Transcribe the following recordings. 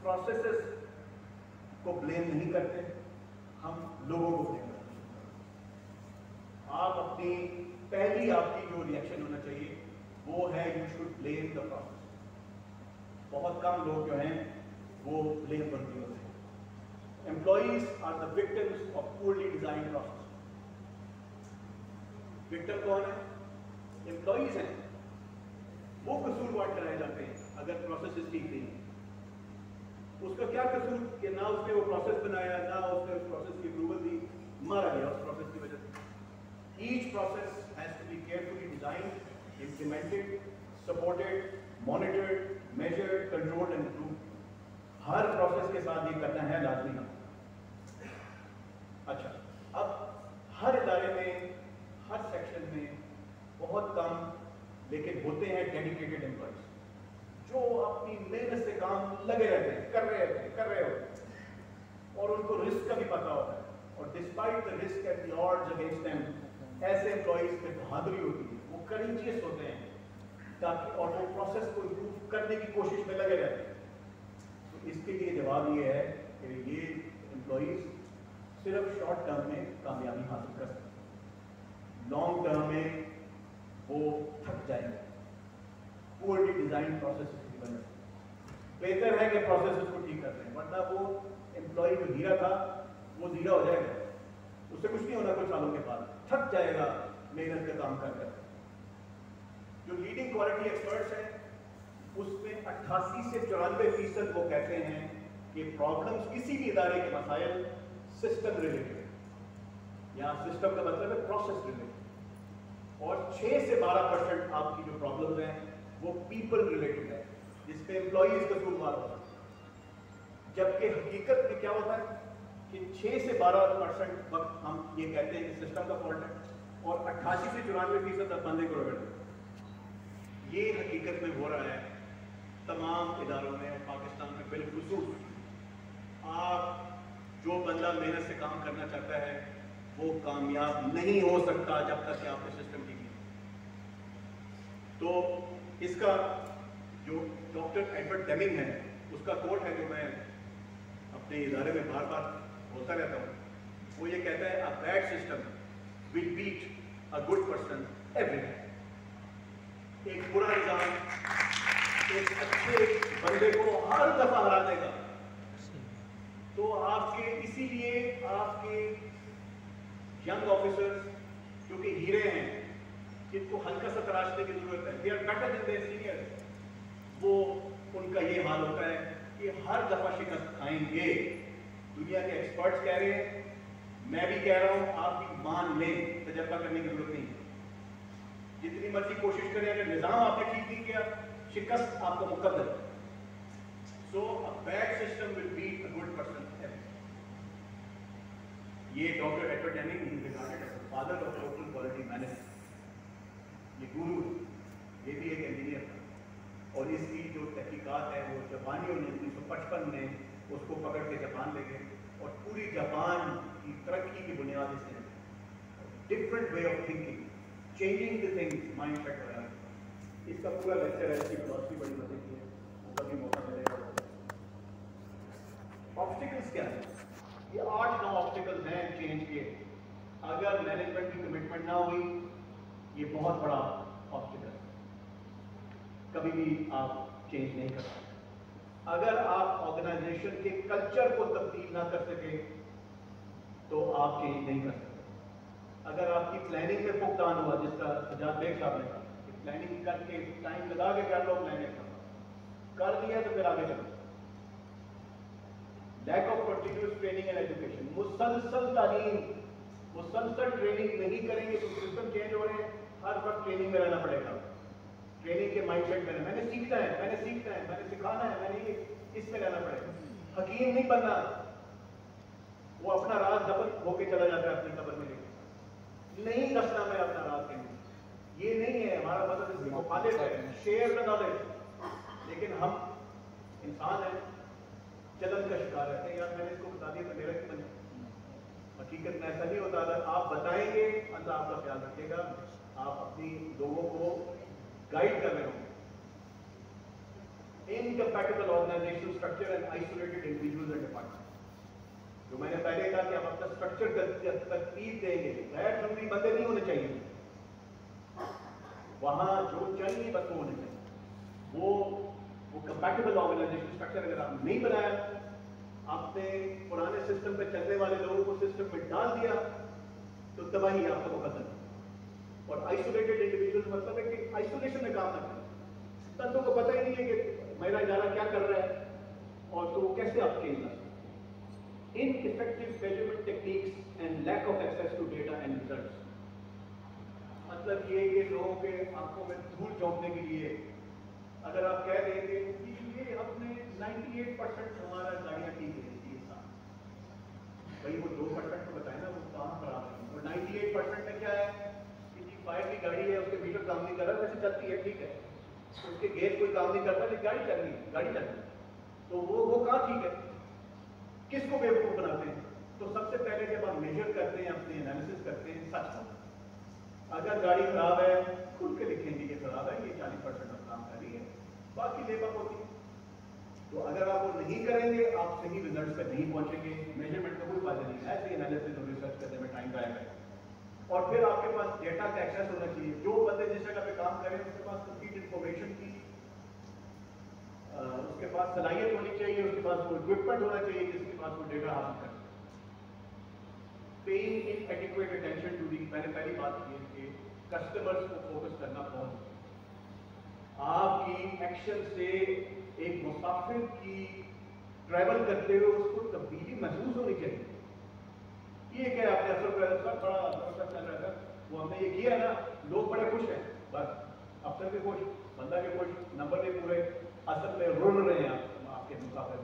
Processes को blame नहीं करते, हम लोगों को ब्लेम करते हैं। आप अपनी पहली आपकी जो रिएक्शन होना चाहिए वो है you should blame the process. बहुत कम लोग जो हैं वो ब्लेम करते होते हैं। Employees are the victims of poorly design process. Victim कौन है? एम्प्लॉइज हैं, वो कसूरवार ठहराए जाते हैं अगर प्रोसेस ठीक नहीं है। उसका क्या कसूर कि ना उसने वो प्रोसेस बनाया, ना उसने उस प्रोसेस की अप्रूवल दी, मारा गया उस प्रोसेस की वजह से। Each process has to be carefully designed, implemented, supported, monitored, measured, controlled and improved. हर प्रोसेस के साथ ये करना है लाजमी। अच्छा, अब हर इदारे में, हर सेक्शन में बहुत कम लेकिन होते हैं डेडिकेटेड एम्प्लॉइज जो अपनी मेहनत से काम लगे रहते हैं, कर रहे होते हैं और उनको रिस्क का भी पता होता है। और despite the risk and the odds against them, ऐसे एम्प्लॉइज में बहादुरी होती है, वो करेजियस होते हैं ताकि और वो प्रोसेस को इम्प्रूव करने की कोशिश में लगे रहते हैं। तो इसके लिए जवाब ये है कि ये एम्प्लॉइज सिर्फ शॉर्ट टर्म में कामयाबी हासिल कर सकते हैं, लॉन्ग टर्म में वो थक जाएंगे। पूरली डिजाइन प्रोसेस की वजह से बेहतर है कि प्रोसेस को ठीक करते हैं, वरना वो एम्प्लॉय जो हीरा था वो जीरा हो जाएगा, उससे कुछ नहीं होना कुछ सालों के बाद, थक जाएगा मेहनत का काम कर कर। जो लीडिंग क्वालिटी एक्सपर्ट्स हैं उसमें 88 से 94% वो कहते हैं कि प्रॉब्लम्स किसी भी इदारे के मसाइल सिस्टम रिलेटेड है, यहाँ सिस्टम का मतलब है प्रोसेस रिलेटेड, और 6 से 12% आपकी जो प्रॉब्लम्स हैं वो पीपल रिलेटेड है, जिसपे एम्प्लॉइज कसूरवार होता है। जबकि हकीकत में क्या होता है कि 6 से 12% वक्त हम ये कहते हैं कि सिस्टम का फॉल्ट है और 88 से 94% आप बंदे को रगड़ दें। ये हकीकत में हो रहा है तमाम इदारों में और पाकिस्तान में बिलखुसूस। आप जो बंदा मेहनत से काम करना चाहता है वो कामयाब नहीं हो सकता जब तक कि आपके सिस्टम ठीक नहीं। तो इसका जो डॉक्टर एडवर्ड डेमिंग है उसका कोट है जो मैं अपने इदारे में बार बार बोलता रहता हूँ, वो ये कहता है a bad system will beat a good person every day. एक बुरा निजाम एक अच्छे बंदे को हर दफा हरा देगा। तो आपके इसीलिए आपके यंग ऑफिसर्स जो कि हीरे हैं, जिनको हल्का सा तराशने की जरूरत है, they are better than their seniors, वो उनका ये हाल होता है कि हर दफा शिकस्त खाएंगे। दुनिया के एक्सपर्ट्स कह रहे हैं, मैं भी कह रहा हूं, आप भी मान लें, तजर्बा करने की जरूरत नहीं है। जितनी मर्जी कोशिश करें, अगर निजाम आपने ठीक नहीं किया, शिकस्त आपको मुकद्दर है। So a bad system will beat a good person. ये doctor Edward Deming is regarded as the father of total quality management. ये गुरु, ये भी एक इंजीनियर था और इसकी जो तहकीकात है वो जापानियों ने 1955 में उसको पकड़ के जापान ले गए और पूरी जापान की तरक्की की बुनियाद इसने different way of thinking, changing the things mind set बनाया। इसका पूरा लेक्चर है, इसकी फिलॉसफी बड़ी मजे की है, वो कभी मौका मिलेगा। ऑब्स्टिकल्स क्या है? ये 8-9 ऑब्स्टिकल्स हैं चेंज के। अगर मैनेजमेंट की कमिटमेंट ना हुई, ये बहुत बड़ा ऑब्स्टिकल है, कभी भी आप चेंज नहीं कर सकते। अगर आप ऑर्गेनाइजेशन के कल्चर को तब्दील ना कर सके तो आप चेंज नहीं कर सकते। अगर आपकी प्लानिंग में फुकदान हुआ, जिसका सजाद बेग साहब ने कहा कि प्लानिंग करके टाइम लगा के कर लो, प्लानिंग कर दिया तो फिर आगे चलो। Lack of continuous training and education, मुसलसल तालीम, मुसलसल ट्रेनिंग नहीं करेंगे तो सिस्टम चेंज हो रहे हैं, हर वक्त ट्रेनिंग में रहना पड़ेगा। ट्रेनिंग के माइंडसेट में मैंने सीखना है, मैंने सिखाना है, मैंने इसमें रहना पड़ेगा। हकीम नहीं बनना, वो अपना राज दफन होके चला जाता है अपनी कब्र में लेकर, नहीं रखना मैं अपना राज के लिए, ये नहीं है हमारा मतलब। इसको खालिद है, शेयर द नॉलेज, लेकिन हम इंसान हैं, चलन का शिकार रहते हैं। यार मैंने इसको बता दिया तो मेरा क्यों बने? हकीकत में ऐसा नहीं होता। अगर आप बताएंगे, अल्लाह आपका ख्याल रखेगा, आप अपनी लोगों को गाइड कर रहे हो। Incompatible organisational structure and isolated individuals and departments. जो मैंने पहले कहा कि हम अपना स्ट्रक्चर तरतीब देंगे, गैर जरूरी बंदे नहीं होने चाहिए वहां, जो चाहिए बस वो होने चाहिए। वो कंपैटिबल ऑर्गेनाइजेशन स्ट्रक्चर अगर आप नहीं बनाया, आपने पुराने सिस्टम पे चलने वाले लोगों को सिस्टम में डाल दिया, तो तबाही आपका मुकद्दर। और आइसोलेटेड इंडिविजुअल मतलब है कि आइसोलेशन में काम करना, तंत्रों को पता ही नहीं है कि मेरा इदारा क्या कर रहा है, और तो वो कैसे आपके इलाज। Ineffective measurement techniques and lack of access to data and results, मतलब ये कि लोगों के आंखों में धूल झोंकने के लिए अगर आप कह देंगे कि ये अपने 98% हमारा गाड़ियां ठीक है इस साल, भाई वो 2% तो बताए ना वो काम खराब है, और 98% में क्या है कि जी फायर की गाड़ी है, उसके मीटर काम नहीं कर रहा, वैसे चलती है ठीक है, उसके गेट कोई काम नहीं करता लेकिन गाड़ी चल रही है, गाड़ी चल रही है, तो वो कहाँ ठीक है। किसको बेवकूफ बनाते हैं? तो सबसे पहले जब आप मेजर करते हैं, अपने एनालिसिस करते हैं, सच होता। अगर गाड़ी खराब है खुल के लिखेंगे ये खराब है, ये 40% अब काम कर रही है, बाकी लेबर होती है। तो अगर आप वो नहीं करेंगे, आप सही रिजल्ट पर नहीं पहुंचेंगे, मेजरमेंट का कोई फायदा नहीं। ऐसे एनालिसिस और रिसर्च करने में टाइम जाएगा। और फिर आपके पास डेटा का एक्सेस होना चाहिए, जो बंदे जिस जगह पे काम करें उसके पास कंप्लीट इंफॉर्मेशन की, उसके पास सलाहियत होनी चाहिए, उसके पास वो इक्विपमेंट होना चाहिए जिसके पास वो डेटा हासिल कर। Paying inadequate attention to the, मैंने पहली बात की कि कस्टमर्स को फोकस करना बहुत। आपकी एक्शन से एक मुसाफिर की ट्रैवल करते हुए उसको तब्दीली महसूस होनी चाहिए। ये क्या आपने अफसर बड़ा चल रहा था, वो हमने ये किया ना, लोग बड़े खुश हैं, बस अफसर भी खुश, बंदा भी खुश, नंबर भी पूरे, असल में रुल रहे हैं आपके मुसाफिर।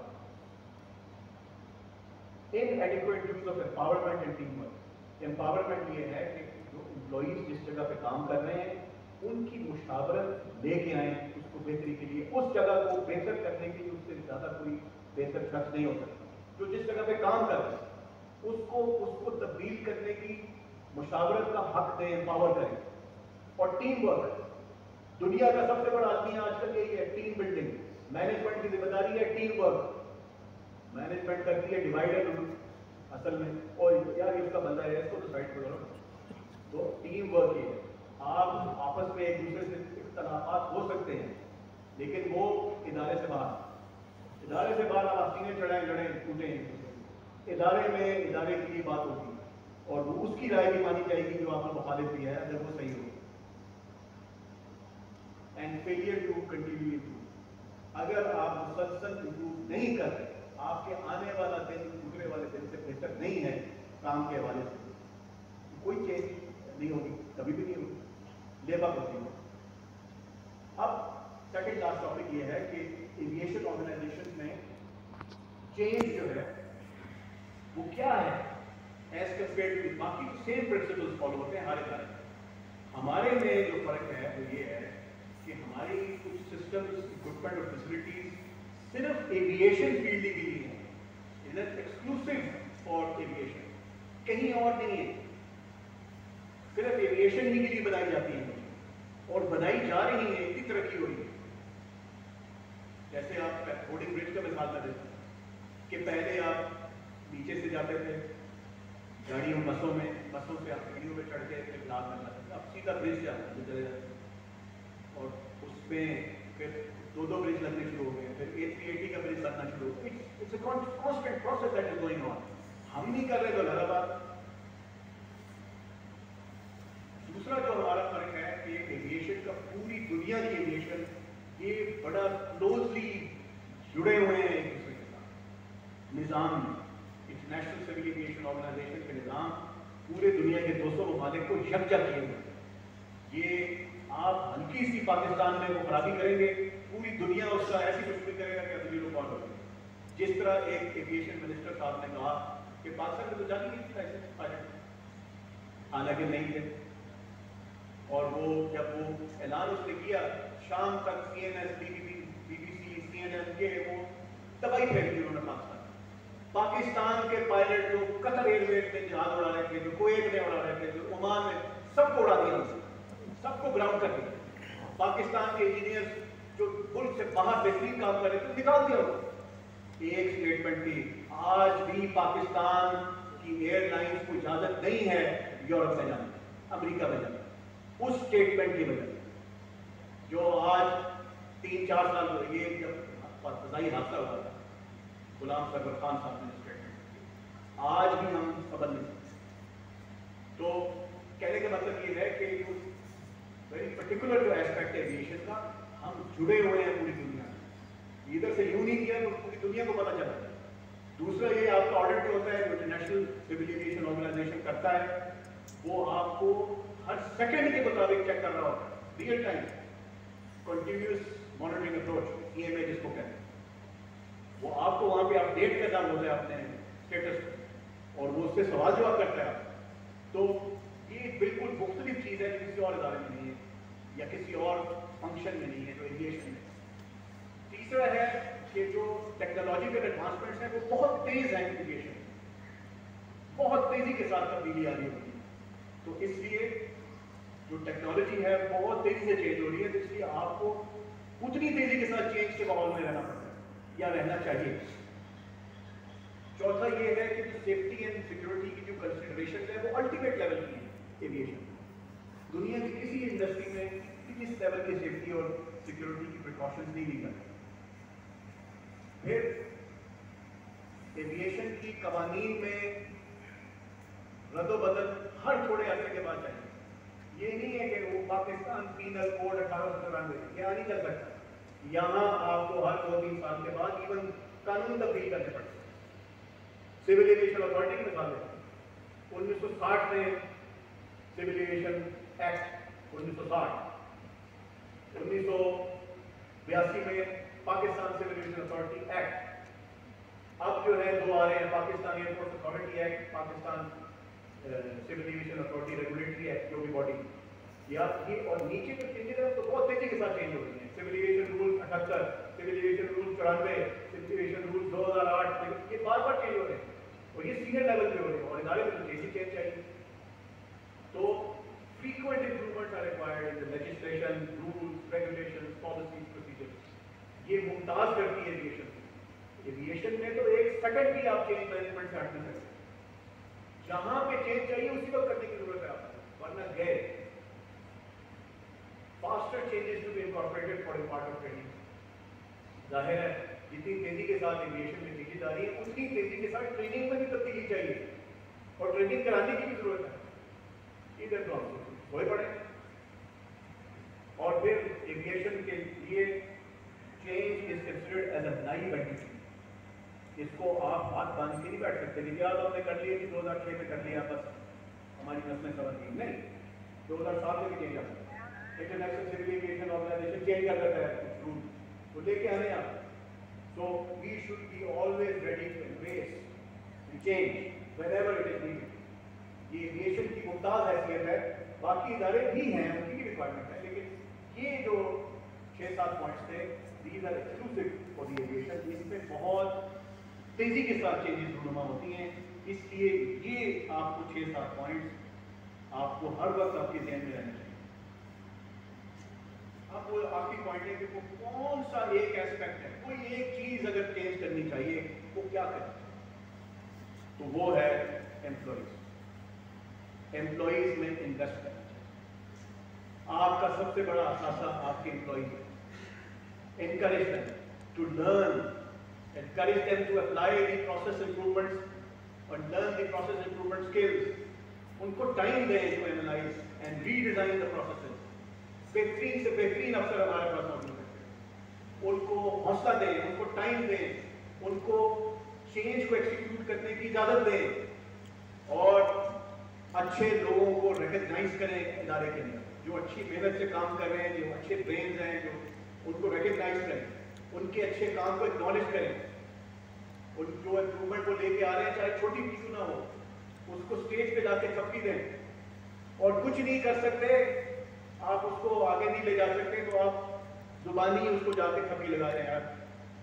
इनएडिक्वेट use of empowerment and team work. Empowerment ये है कि जो एम्प्लॉइज जिस जगह पे काम कर रहे हैं उनकी मुशावरत लेके आए उसको बेहतरी के लिए, उस जगह को बेहतर करने के लिए उससे ज्यादा कोई बेहतर शख्स नहीं हो सकता। जो जिस जगह पे काम कर रहे हैं उसको तब्दील करने की मुशावरत का हक दें, एम्पावर करें। और टीम वर्क, दुनिया का सबसे बड़ा आदमी आजकल यही है, टीम बिल्डिंग। मैनेजमेंट की जिम्मेदारी है टीम वर्क। मैनेजमेंट करती है डिवाइड एंड रूल, असल में और यार इसका बंदा है इसको तो साइड करो। तो टीम वर्क ये है, आप आपस में एक दूसरे से इख्तलाफात हो सकते हैं लेकिन वो इदारे से बाहर आप सीनियर चढ़ाएं लड़ें टूटें, इदारे में इदारे की ये बात होती है और वो उसकी राय भी मानी जाएगी जो आपने मुखालिफ भी है अगर वो सही हो। And failure to continue improve, अगर आप मुसलसल इम्प्रूव नहीं कर रहे, आपके आने वाला दिन दूसरे वाले दिन से बेहतर नहीं है काम के हवाले से, कोई चेंज नहीं होगी, कभी भी नहीं होगी, लेबर होती है। अब सेकंड लास्ट टॉपिक ये है कि एविएशन ऑर्गेनाइजेशन में चेंज जो है वो क्या है एज कंपेयर टू बाकी सेम प्रिंसिपल्स फॉलो होते हैं हर इदारे। हमारे में जो फर्क है वो ये है कि हमारी कुछ सिस्टम्स, इक्विपमेंट और फैसिलिटीज सिर्फ एविएशन फील्ड के लिए है, it is exclusive for aviation, कहीं और नहीं है, सिर्फ एविएशन ही के लिए बनाई जाती है और बनाई जा रही है, इतनी तरक्की हो रही है। जैसे आप होर्डिंग ब्रिज का मिसाल में देते हैं कि पहले आप नीचे से जाते थे गाड़ियों बसों से आप सीढ़ियों पे चढ़ के लाल में जाते थे, अब सीधा ब्रिज से आप चले जाते और उसमें फिर दो ब्रिज लगने शुरू हो गए, फिर A380 का ब्रिज लगना शुरू हो गया। It's a constant process that is going on. हम नहीं कर रहे तो अलग बात। दूसरा जो हमारा फर्क है कि एविएशन का, पूरी दुनिया की एविएशन ये बड़ा क्लोजली जुड़े हुए हैं एक दूसरे के साथ। निज़ाम, इंटरनेशनल सिविल एविएशन ऑर्गेनाइजेशन के निज़ाम पूरे दुनिया के 200 ममालिक को यकजा किए हुए। ये आप हल्की सी पाकिस्तान में वो खराबी करेंगे, पूरी दुनिया उसका ऐसी कुछ करेगा कि अगली रिकॉर्ड होगी। जिस तरह एक एविएशन मिनिस्टर साहब ने कहा कि पाकिस्तान में तो जानी नहीं थी ऐसे पायलट, हालांकि नहीं थे, और वो जब वो ऐलान उसने किया शाम तक CNN, BBC, CNN के वो तबाही फैल दी उन्होंने पाकिस्तान के पायलट जो कतर एयरवेज में जहाज उड़ा रहे थे, जो कुवैत में उड़ा रहे थे, जो ओमान में, सबको उड़ा दिया, सबको ग्राउंड कर दिया। पाकिस्तान के इंजीनियर्स जो मुल्क से बाहर बेहतरीन काम कर रहे थे निकाल दिया उनको। एक स्टेटमेंट थी, आज भी पाकिस्तान की एयरलाइंस को इजाजत नहीं है यूरोप में जाने, अमेरिका में जाने, उस स्टेटमेंट की वजह से। जो आज 3-4 साल हुए, ये जब फजाई हादसा हुआ था, गुलाम सरवर खान साहब ने स्टेटमेंट, आज भी हम समझ नहीं सकते। तो कहने का मतलब ये है कि वेरी पर्टिकुलर जो एस्पेक्ट है एविएशन का, हम जुड़े हुए हैं पूरी दुनिया में। इधर से यूं नहीं किया तो पूरी दुनिया को पता चला। दूसरा ये आपका ऑडिट जो होता है, जो इंटरनेशनल सिविल एविएशन ऑर्गेनाइजेशन करता है, वो आपको हर सेकंड के मुताबिक चेक कर रहा होता है, real time continuous monitoring approach, CMA जिसको कहते हैं। वो आपको वहां पे अपडेट करना होता है अपने स्टेटस पर, और वो उससे सवाल जवाब करता है। तो ये बिल्कुल मुख्तलिफ चीज़ है जो किसी और इदारे में नहीं है या किसी और फंक्शन में नहीं है जो एविएशन में। तीसरा है कि जो टेक्नोलॉजिकल एडवांसमेंट्स हैं वो बहुत तेज हैं एविएशन, बहुत तेजी के साथ तब्दीली आ रही होती है। तो इसलिए जो टेक्नोलॉजी है बहुत तेजी से चेंज हो रही है, तो इसलिए आपको उतनी तेजी के साथ चेंज के माहौल में रहना पड़ता है या रहना चाहिए। चौथा ये है कि सेफ्टी एंड सिक्योरिटी की जो कंसिडरेशन है वो अल्टीमेट लेवल की है एविएशन। दुनिया की किसी इंडस्ट्री में इस लेवल की सेफ्टी और सिक्योरिटी की प्रिकॉशंस नहीं ली जाती। फिर एविएशन की कवानीन में रद्दोबदल हर थोड़े अरसे के बाद चाहिए। ये नहीं है कि वो पाकिस्तान पीनल कोड 1893 यहाँ नहीं चल सकता। यहाँ आपको हर 2-3 साल के बाद इवन कानून तब्दील करने पड़ते हैं। सिविल एविएशन अथॉरिटी की मिसाल है, 1960 में सिविल एविएशन एक्ट 1960, 1982 में Pakistan civil aviation authority act, अब जो है दो आ रहे हैं, Pakistan air force authority act, Pakistan civil aviation authority regulatory act, जो भी बॉडी या ये, और नीचे जो चेंजेस है तो बहुत तेजी के साथ चेंज हो रही है। Civil aviation rule 78, civil aviation rule 94, civil aviation rule 2008, ये बार बार चेंज हो रहे हैं और ये सीनियर लेवल पे हो रहे हैं और इदारे में तो तेजी चेंज चाहिए। तो frequent improvements are required in the legislation, rules, regulations, policies, procedures. ये मुमताज करती है एविएशन को। एविएशन में तो एक सेकंड भी आप चेंज मैनेजमेंट से हट नहीं सकते। जहां पे चेंज चाहिए उसी वक्त करने की जरूरत है आपको, वरना गए। Faster changes to be incorporated for a part of training. जाहिर है जितनी तेजी के साथ एविएशन में चेंजेस आ रही है उतनी तेजी के साथ ट्रेनिंग में भी तब्दीली चाहिए और ट्रेनिंग कराने की भी जरूरत है। इधर तो हम वही पड़े। और फिर एविएशन के लिए change is considered as a live entity. इसको आप हाथ बांध के नहीं बैठ सकते कि यार हमने कर लिया कि 2006 में कर लिया बस हमारी नस्लें समझ गई। नहीं, 2007 में भी चेंज आता है। International civil aviation organisation change कर देता है रूल, तो लेके आने आप। So we should be always ready to embrace change whenever it is needed. ये एविएशन की मुमताज हैसियत है, बाकी इदारे भी हैं उनकी भी रिक्वायरमेंट है, लेकिन ये जो 6-7 पॉइंट्स थे these are exclusive for the aviation. इसमें बहुत तेजी के साथ चेंजेस रूनुमा होती हैं, इसलिए ये आपको 6-7 पॉइंट्स आपको हर वक्त आपके ध्यान में रहने चाहिए। अब वो आखिरी पॉइंट है कि वो कौन सा एक एस्पेक्ट है, कोई एक चीज अगर चेंज करनी चाहिए वो क्या करें, तो वो है एम्प्लॉइज। एम्प्लॉइज में इन्वेस्ट करना चाहिए। आपका सबसे बड़ा असासा आपके एम्प्लॉइज है। Encourage them to learn, encourage them to apply the process improvements or learn the process improvement skills. उनको टाइम दें to analyze and redesign the processes. बेहतरीन से बेहतरीन अफसर हमारे पास मौजूद हैं। उनको हौसला दें, उनको टाइम दें, उनको चेंज को एक्सिक्यूट करने की इजाजत दें और अच्छे लोगों को रिकग्नाइज करें इदारे के अंदर, जो अच्छी मेहनत से काम कर रहे हैं, जो अच्छे ब्रेन्स हैं, जो उनको रिकग्नाइज करें, उनके अच्छे काम को एक्नॉलेज करें, उन जो इम्प्रूवमेंट को लेके आ रहे हैं चाहे छोटी भी क्यों ना हो, उसको स्टेज पे जाके थप्पी दें। और कुछ नहीं कर सकते, आप उसको आगे नहीं ले जा सकते, तो आप जुबानी उसको जाके थप्पी लगा दें। यार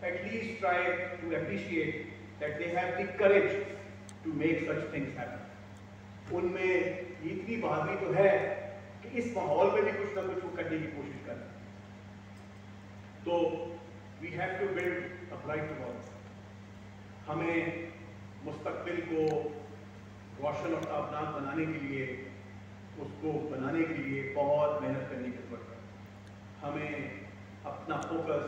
at least try to appreciate that they have the courage to make such things happen. उनमें इतनी बहादुरी तो है कि इस माहौल में भी कुछ ना कुछ वो करने की कोशिश करें। تو we have to build a bright tomorrow. ہمیں مستقبل کو روشن اور تابناک بنانے کے لیے، اس کو بنانے کے لیے بہت محنت کرنے کی ضرورت ہے. ہمیں اپنا فوکس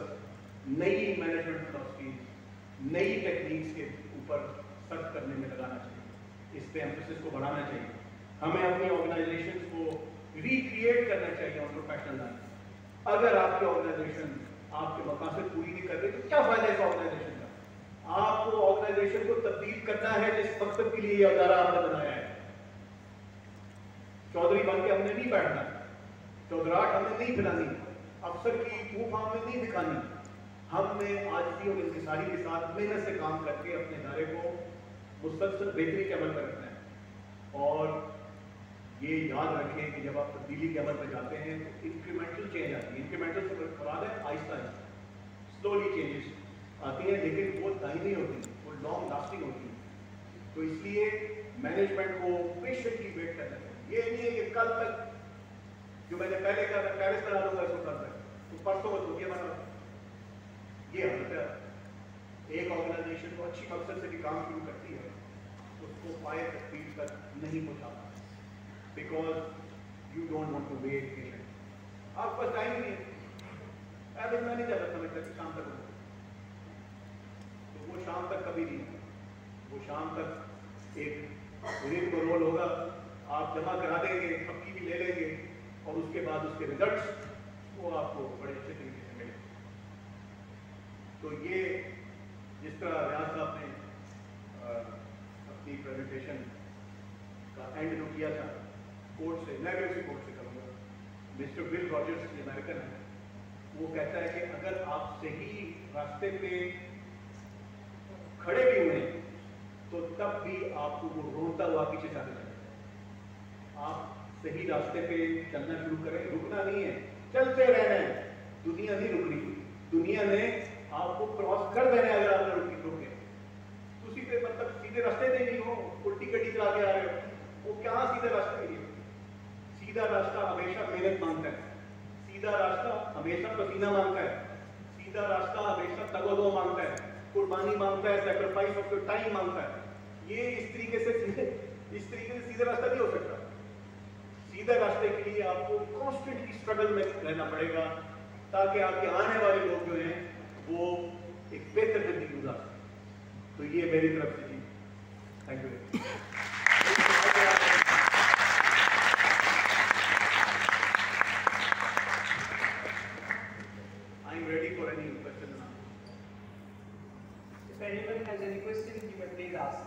نئی مینجمنٹ فلاسفیز، نئی ٹیکنیکس کے اوپر سرچ کرنے میں لگانا چاہیے، اس پہ ایمفسس کو بڑھانا چاہیے. ہمیں اپنی آرگنائزیشن کو ریکریٹ کرنا چاہیے آن پروفیشنل لائف. اگر آپ کی آرگنائزیشن آپ کے مقاصد پوری نہیں کر رہی تو کیا فائدہ ہے اس آرگنائزیشن کا؟ آپ کو آرگنائزیشن کو تبدیل کرنا ہے جس مقصد کے لیے یہ ادارہ آپ نے بنایا ہے. چودھری بن کے ہم نے نہیں بیٹھنا، چودراہٹ ہمیں نہیں پھیلانی، افسر کی پھوپھ ہمیں نہیں دکھانی. ہم نے آجزی اور انکساری کے ساتھ محنت سے کام کر کے اپنے ادارے کو مسلسل بہتری کے عمل پر رکھنا ہے. اور یہ یاد رکھیں کہ جب آپ تبدیلی کے عمل پہ جاتے ہیں تو انکریمنٹل چینج آتی ہے. انکریمنٹل سے مراد ہے آہستہ آہستہ سلولی چینجز آتی ہیں، لیکن وہ دائمی ہوتی ہیں، وہ لانگ لاسٹنگ ہوتی ہیں. تو اس لیے مینجمنٹ کو پیشنٹلی ویٹ کرنا چاہیے. یہ نہیں ہے کہ کل تک جو میں نے پہلے کہا تھا پیرس بنا دوں گا اس کو کل تک، تو پرسوں کو تو یہ بنا. یہ حالت ہے. ایک آرگنائزیشن کو اچھی مقصد سے بھی کام شروع کرتی ہے، اس کو پائے تکمیل تک نہیں پہنچاتا، because you don't want to wait patient. آپ کے پاس ٹائم نہیں ہے. ایسے میں نہیں چاہتا سمجھتا کہ شام تک ہوگا، تو وہ شام تک کبھی نہیں ہوگا. وہ شام تک ایک ریٹ کو رول ہوگا، آپ جمع کرا دیں گے، پکی بھی لے لیں گے، اور اس کے بعد اس کے ریزلٹس وہ آپ کو بڑے اچھے طریقے سے ملیں. تو یہ جس طرح ریاض صاحب نے اپنی پریزنٹیشن کا اینڈ جو کیا تھا کوٹ سے، میں بھی اسی کوٹ سے کروں گا. مسٹر ول راجرز جو امریکن ہے، وہ کہتا ہے کہ اگر آپ صحیح راستے پہ کھڑے بھی ہوئے تو تب بھی آپ کو وہ روتا ہوا پیچھے جاتے چلے. آپ صحیح راستے پہ چلنا شروع کریں، رکنا نہیں ہے، چلتے رہنا ہے. دنیا نہیں رک رہی، دنیا نے آپ کو کراس کر دینا ہے. اگر آپ نے روکے تو اسی پہ مطلب سیدھے راستے پہ نہیں ہو، الٹی گڈی چلا کے آ رہے ہو، وہ کہاں سیدھے راستے پہ نہیں ہو. سیدھا راستہ ہمیشہ محنت مانگتا ہے، سیدھا راستہ ہمیشہ پسینہ مانگتا ہے، سیدھا راستہ ہمیشہ تگ و دو مانگتا ہے، قربانی مانگتا ہے، سیکریفائس آف یور ٹائم مانگتا ہے. یہ اس طریقے سے سیدھا راستہ نہیں ہو سکتا. سیدھے راستے کے لیے آپ کو کانسٹنٹلی اسٹرگل میں رہنا پڑے گا تاکہ آپ کے آنے والے لوگ جو ہیں وہ ایک بہتر زندگی گزار سکیں. تو یہ میری طرف سے جی thank you. I am ready for any question. If anyone has any questions, you may please ask.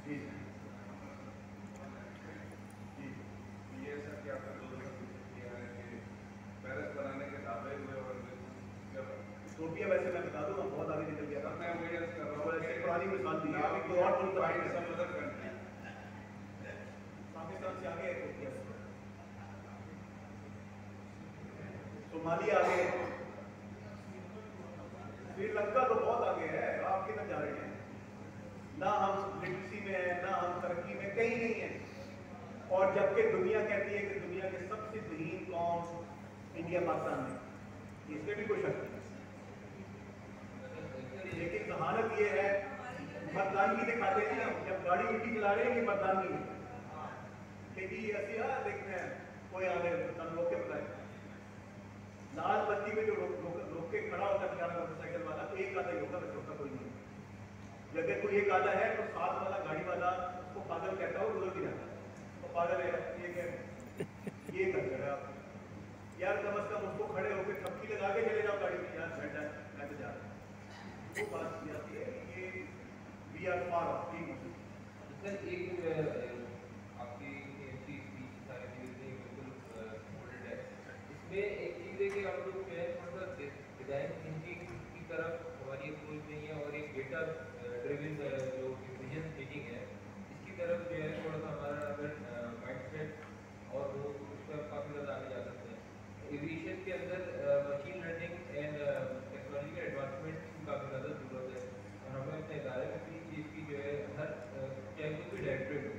جی یہ سر کہ آپ نے دو کیا ہے کہ پیرس بنانے کے دعوے ہوئے اور صوفیہ ویسے میں بتا دوں بہت آگے نکل گیا تھا. میں وہی عرض کر رہا ہوں ایسے پرانی مثال دی ہے آپ کوئی اور ملک find some other country. Pakistan سے آگے ہے صوفیہ، صومالیہ آگے ہے، سری لنکا تو بہت آگے ہے. آپ کدھر جا رہے ہیں؟ نہ ہم لٹریسی میں ہیں، نہ ہم ترقی میں، کہیں نہیں ہیں. اور جبکہ دنیا کہتی ہے کہ دنیا کے سب سے ذہین قوم انڈیا پاکستان میں، اس میں بھی کوئی شک نہیں. لیکن ذہانت یہ ہے مردانگی دکھاتے ہیں. جب گاڑی الٹی چلا رہے ہیں یہ مردانگی ہے کہ جی ایسی دیکھتے ہیں کوئی آگے روک کے بتائے. لال بتی میں جو روک کے کھڑا ہوتا ہے بیچارہ موٹر سائیکل والا، ایک آدھا ہی ہوگا، بس ہوتا کوئی نہیں. اگر کوئی ایک آدھا ہے تو ساتھ والا گاڑی والا اس کو پاگل کہتا ہے، وہ گزر بھی جاتا ہے. تو پاگل ہے یہ کر رہے آپ یار، کم از کم اس کو کھڑے ہو کے ٹھپکی لگا کے چلے جاؤ گاڑی میں، یار بیٹھا ہے میں تو جا رہا ہوں. وہ بات کی جاتی ہے کہ یہ وی آر فار آف. سر ایک آپ کی اسپیچ ساری چیزیں بالکل امپورٹنٹ ہے. اس میں ایک چیز ہے کہ آپ لوگ جو ہے تھوڑا سا ڈیزائن تھنکنگ کی طرف ہماری اپروچ نہیں ہے، اور ایک ڈیٹا ڈریون جو ڈیسیژن میکنگ ہے اس کی طرف جو ہے تھوڑا سا ہمارا اگر مائنڈ سیٹ اور وہ اس پر کافی زیادہ آگے جا سکتے ہیں. ایویشن کے اندر مشین لرننگ اینڈ ٹیکنالوجی کے ایڈوانسمنٹ کی کافی زیادہ ضرورت ہے، اور ہمیں اپنے ادارے میں بھی اس چیز کی جو ہے ہر چاہے کوئی بھی ڈائریکٹریٹ ہو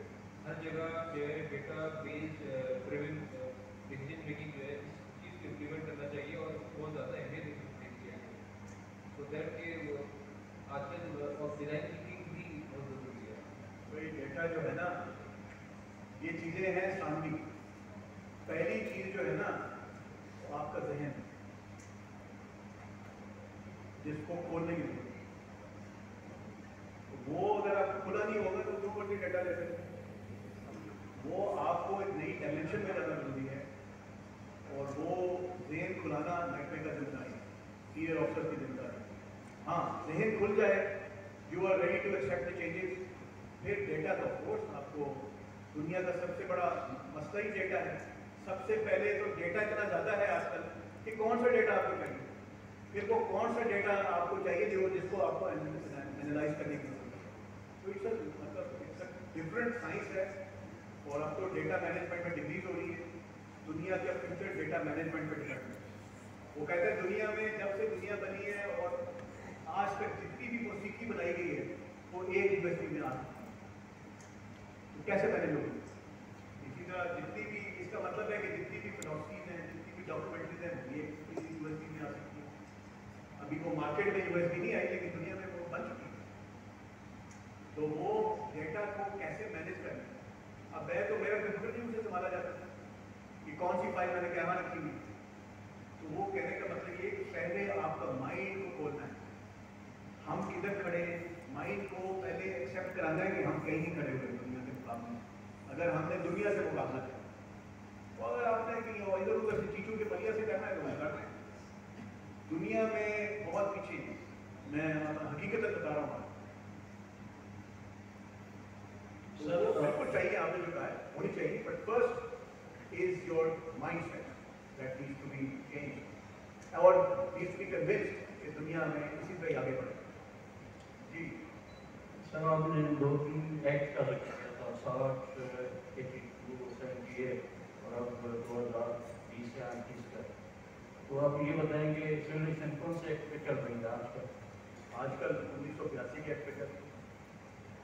ہر جگہ جو ہے आसानी, पहली चीज जो है ना वो आपका जहन, जिसको खोलने की जरूरत है। वो अगर आपको खुला नहीं होगा तो जो बड़ी डेटा ले सकते, वो आपको एक नई डायमेंशन में जाना जरूरी है, और वो जहन खुलाना महकमे का जिम्मेदारी, सीनियर ऑफिसर की जिम्मेदारी। हाँ, जहन खुल जाए, you are ready to accept the changes, फिर डेटा का कोर्स आपको, दुनिया का सबसे बड़ा मसला ही डेटा है। सबसे पहले तो डेटा इतना ज़्यादा है आजकल कि कौन सा डेटा आपको चाहिए, फिर वो कौन सा डेटा आपको चाहिए जो जिसको आपको एनालाइज करने की जरूरत है। तो इट्स डिफरेंट साइंस है, और अब तो डेटा मैनेजमेंट में डिग्रीज हो रही है। दुनिया का फ्यूचर डेटा मैनेजमेंट पर डिपेंड है। वो कहते हैं दुनिया में जब से दुनिया बनी है और आज तक जितनी भी मौसीकी बनाई गई है वो एक यूनिवर्सिटी में आ सकती है। तो कैसे मैनेज होगी? इसी तरह जितनी भी, इसका मतलब है कि जितनी भी फिलोसफीज हैं, जितनी भी डॉक्यूमेंट्रीज हैं, ये किसी यूनिवर्सिटी में आ सकती है। अभी वो मार्केट में यूनिवर्सिटी नहीं आई, लेकिन दुनिया में वो बन चुकी है। तो वो डेटा को कैसे मैनेज करना है? अब मैं तो मेरा कंप्यूटर नहीं उसे संभाला जाता है कि कौन सी फाइल मैंने कहाँ रखी हुई। तो वो कहने का मतलब ये कि पहले आपका माइंड को खोलना है, हम किधर खड़े हैं, माइंड को पहले एक्सेप्ट कराना है कि हम कहीं नहीं खड़े हुए दुनिया के मुकाबले। अगर हमने दुनिया से मुकाबला किया, तो अगर आपने कि इधर उधर से चीचों के पहिया से करना है तो वो कर रहे हैं। दुनिया में बहुत पीछे, मैं हकीकत बता रहा हूँ। बिल्कुल चाहिए, आपने जो कहा है होनी चाहिए, but first is your mind set that needs to be change और नीड्स टू बी कन्विंस्ड कि दुनिया में इसी तरह आगे बढ़े। जी सर, आपने 2-3 एक्ट का जिक्र किया था, 60, 82, 78 और अब 2020 से 38 का। तो आप ये बताएंगे सिविलाइजेशन कौन से एक्ट पे चल रही है आजकल? आजकल 1982 के एक्ट पे चल,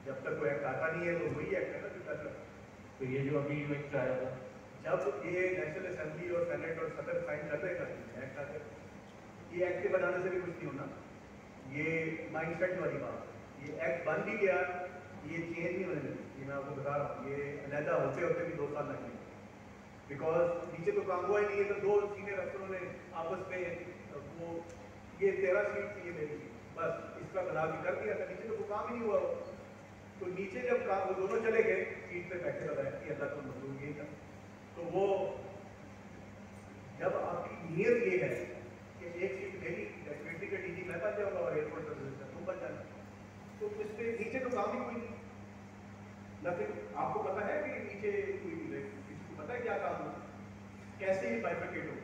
जब तक कोई एक्ट आता नहीं है तो वही एक्ट है ना जो चल रहा है। तो ये जो अभी एक्ट आया था, जब ये नेशनल असेंबली और सेनेट और सदर साइन कर देगा एक्ट आ जाएगा। ये एक्ट के बनाने से भी कुछ नहीं होना, ये माइंडसेट वाली बात है। ये एक्ट बन भी गया, ये चेंज नहीं होने लगी, ये मैं आपको बता रहा हूँ। ये अलहदा होते होते भी 2 साल लगेंगे, बिकॉज नीचे तो काम हुआ ही नहीं है। तो 2 सीनियर अफसरों ने आपस में वो ये 13 सीट थी, ये मेरी सीट, बस इसका बना के कर दिया था। नीचे तो वो काम ही नहीं हुआ। तो नीचे जब काम वो दोनों चले गए, सीट पे बैठे बताया कि अल्लाह को मंजूर यही था। तो वो जब आपकी नीयत ये है कि एक सीट मेरी डेफिनेटली का डीजी मैं बन जाऊंगा और एयरपोर्ट सर्विस तुम बन जाना, तो इस पे नीचे तो काम ही कोई नहीं। लेकिन आपको पता है कि नीचे कोई किसी को पता है क्या काम हो, कैसे बाइफरकेट हो,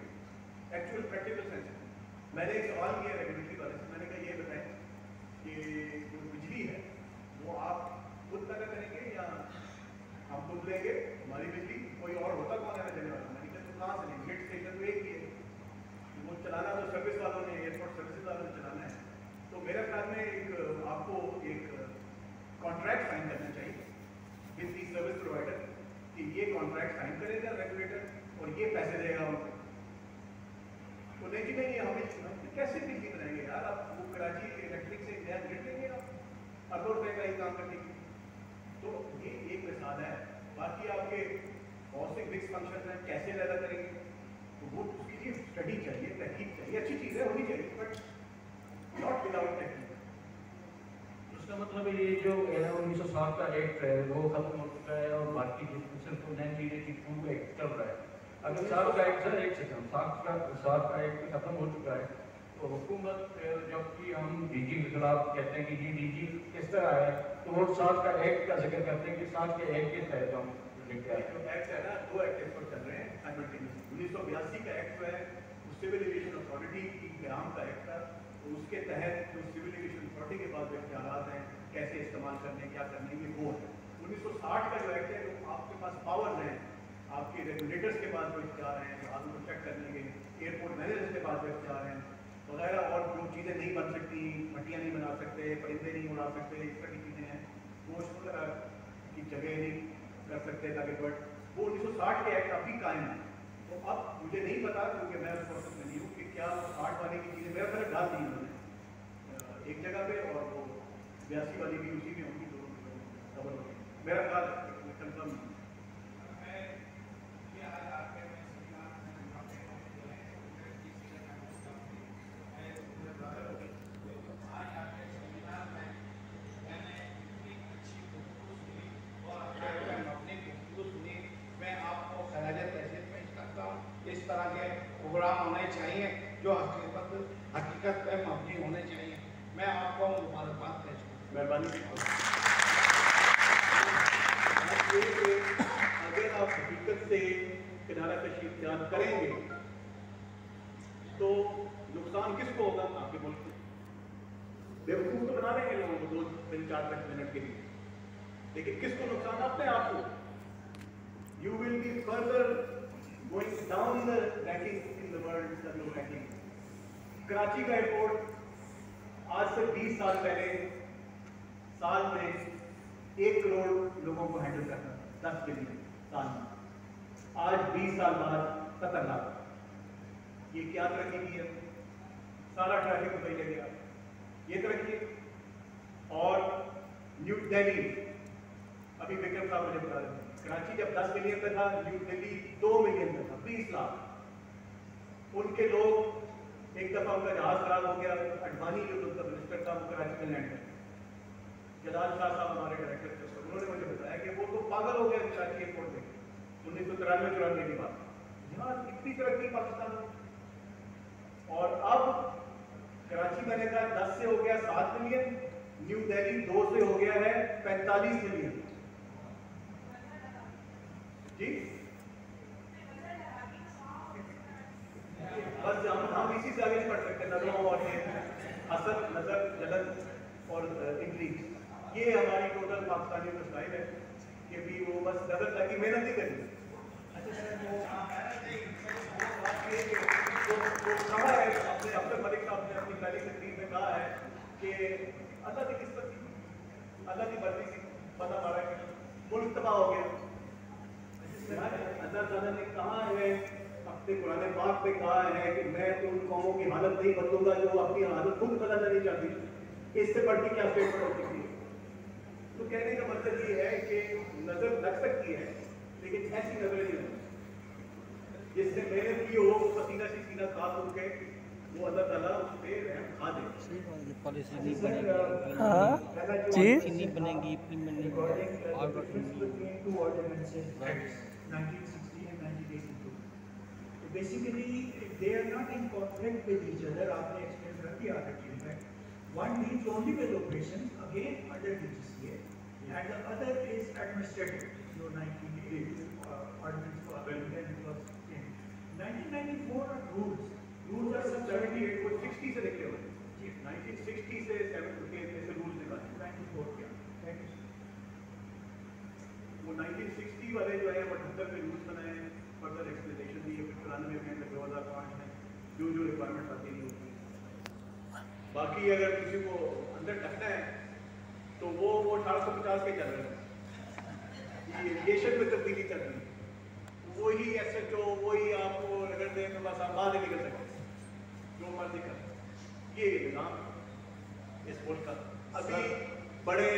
एक्चुअल प्रैक्टिकल सेंस। मैंने एक सवाल किया रेगुलेटरी वाले से, मैंने कहा ये बताएं कि जो बिजली है वो आप खुद पैदा करेंगे या हम खुद लेंगे? हमारी बिजली कोई और होता कौन है देने वाला? मैंने कहा तो कहाँ से लेंगे? ग्रिड स्टेशन तो एक ही है, तो वो चलाना तो सर्विस वालों ने, एयरपोर्ट सर्विसेज वालों ने चलाना है। तो मेरे ख्याल में एक आपको एक कॉन्ट्रैक्ट साइन करना चाहिए विद दी सर्विस प्रोवाइडर कि ये कॉन्ट्रैक्ट साइन करेगा रेगुलेटर और ये पैसे देगा उनको। तो नहीं जी नहीं, हमें कैसे बिजली बनाएंगे यार? आप वो कराची इलेक्ट्रिक से नया ग्रिड लेंगे आप अरबों रुपये का ही काम करने की। तो ये एक मिसाल है। बाकी आपके बहुत से मिक्स फंक्शन हैं, कैसे पैदा करेंगे? तो वो उसकी लिए स्टडी चाहिए, तहकीक चाहिए, अच्छी चीज़ें होनी चाहिए, बट नॉट विदाउट टेक्निक। उसका मतलब ये जो 1960 का एक्ट है वो खत्म हो चुका है और बाकी सिर्फ 1982 एक्ट चल रहा है। अगर 60 का एक्ट, सर एक सेकंड, 60 का एक्ट खत्म हो चुका है, तो हुकूमत जबकि हम डीजी के खिलाफ कहते हैं कि जी डीजी किस तरह है, तो वो 60 का एक्ट का जिक्र करते हैं कि 60 के एक्ट के तहत हम लेके आए। जो एक्ट है ना, 2 एक्ट इस वक्त चल रहे हैं साइमल्टेनियसली। 1982 का एक्ट जो है वो सिविल एविएशन अथॉरिटी की क्याम का एक्ट था। तो उसके तहत जो सिविल एविएशन अथॉरिटी के पास जो इख्तियारात हैं, कैसे इस्तेमाल करने, क्या करने, ये वो है। 1960 का जो एक्ट है, जो आपके पास पावर्स हैं, आपके रेगुलेटर्स के पास जो इख्तियार हैं, जहाज़ों को चेक करने के, एयरपोर्ट मैनेजर्स के पास जो इख्तियार हैं वगैरह, और जो चीज़ें नहीं बन सकती, मट्टियाँ नहीं बना सकते, परिंदे नहीं उड़ा सकते, इस तरह की चीज़ें हैं, गोश्त वगैरह की जगह नहीं कर सकते ताकि, बट वो 1960 के एक्ट अभी कायम है। तो अब मुझे नहीं पता, क्योंकि मैं उस प्रोसेस में नहीं हूँ, कि क्या 60 वाले की चीज़ें मेरा तरह डाल दी उन्होंने एक जगह पे, और वो 82 वाली भी उसी में होंगी, दोनों डबल होगी मेरा ख्याल। कंफर्म प्रोग्राम होने चाहिए जो हकीकत पे मबनी होने चाहिए। मैं आपको मुबारकबाद देता हूँ। मेहरबानी। अगर आप हकीकत से किनारा कशी इख्तियार करेंगे तो नुकसान किसको होगा? आपके मुल्क को। बेवकूफ तो बना देंगे लोगों को 2-3-4 मिनट के लिए, लेकिन किसको नुकसान? अपने आप को। You will be further going down the ranking in the world, service ranking. Karachi का एयरपोर्ट आज से 20 साल पहले साल में 1 करोड़ लोगों को हैंडल करता था, 10 बिलियन साल में। आज 20 साल बाद 70 लाख। ये क्या तरक्की की है? सारा ट्रैफिक को ले गया, ये तरक्की है। और न्यू दिल्ली, अभी विक्रम साहब मुझे बता रहे थे, कराची जब 10 मिलियन का था, न्यू दिल्ली 2 मिलियन का था, 20 लाख। उनके लोग, एक दफा उनका जहाज खराब हो गया, अडवाणी जो उनका मिनिस्टर था वो कराची में लैंड कर। जलाल शाह साहब हमारे डायरेक्टर थे, उन्होंने मुझे बताया कि वो तो पागल हो गए कराची एयरपोर्ट में 1993-94 की बात। जहाज इतनी तरक्की पाकिस्तान में। और अब कराची मैंने कहा 10 से हो गया 7 मिलियन, न्यू दिल्ली 2 से हो गया है 45 मिलियन। जी बस हम इसी से आगे नहीं बढ़ सकते। नजरों और ये हसद, नजर, जलन और इंट्रीग, ये हमारी टोटल पाकिस्तानी का स्टाइल है कि भी वो बस नजर लगी, मेहनत नहीं करनी। तो कहा है आपने, अब्दुल मलिक साहब ने अपनी पहली तकरीर में कहा है कि अल्लाह की किस्मत थी, अल्लाह की मर्जी थी, पता पड़ा कि मुल्क तबाह हो गया। अल्लाह ताला ने कहा है अपने कुरान पाक में कहा है कि मैं तो उन कौमों की हालत नहीं बदलूंगा जो अपनी हालत खुद बदलना नहीं चाहती। इससे बढ़ के क्या स्टेटमेंट हो सकती है? तो कहने का मतलब ये है कि नजर लग सकती है, लेकिन ऐसी नजर नहीं लगती जिससे मेहनत की हो, पसीना से सीना साफ उठ के, वो अल्लाह ताला उस पे रहम खा दे। पॉलिसी नहीं बनेगी, चीज नहीं बनेगी, implement basically they are not in conflict with each other. आपने explain कर दिया actually that one deals only with operations, again under DGCA, and the other is administrative. So 1980 ordinance was then it was changed. 1994 are rules are सब 78 को 60 से निकले हुए हैं। 1960 से 70 के से रूल्स निकाले, 94 क्या? Thank you. वो 1960 वाले जो है 78 में रूल्स बनाए हैं, फर्दर एक्सप्लेनेशन दी है, फिर 94 में 2005 में जो रिक्वायरमेंट आती नहीं होती। बाकी अगर किसी को अंदर टकना है तो वो 1850 के चल रहे हैं, ये एविएशन में तब्दीली चल रही है। वही SHO वही आपको रगड़ दें तो बस आप बाहर निकल सकते, जो मर्जी कर। ये निज़ाम इस मुल्क का। अभी बड़े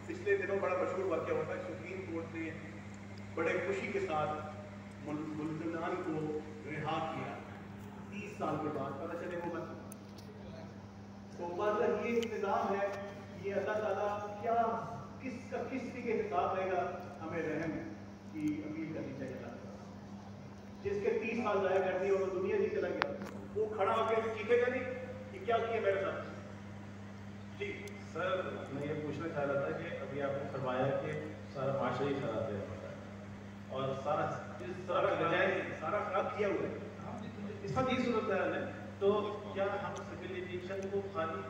पिछले दिनों बड़ा मशहूर वाक़या हुआ था, सुप्रीम कोर्ट ने बड़े खुशी के साथ मुल्ज़िमान को रिहा किया 30 साल के बाद, पता चले वो बस। तो मतलब ये इंतज़ाम है, ये अल्लाह ताला क्या किसका किस के हिसाब रहेगा, हमें रहम की अपील करनी चाहिए। जिसके 30 साल ज़ाया कर दिए और वो दुनिया से चला गया, वो खड़ा होकर चीखेगा नहीं कि क्या किया मेरे साथ। जी सर, मैं ये पूछना चाह रहा था कि अभी आपने फरमाया कि सारा माशरा ही खराब है और सारा खराब किया हुआ है, इस वक्त ये सूरत है, तो क्या हम सिविलाइजेशन को खाली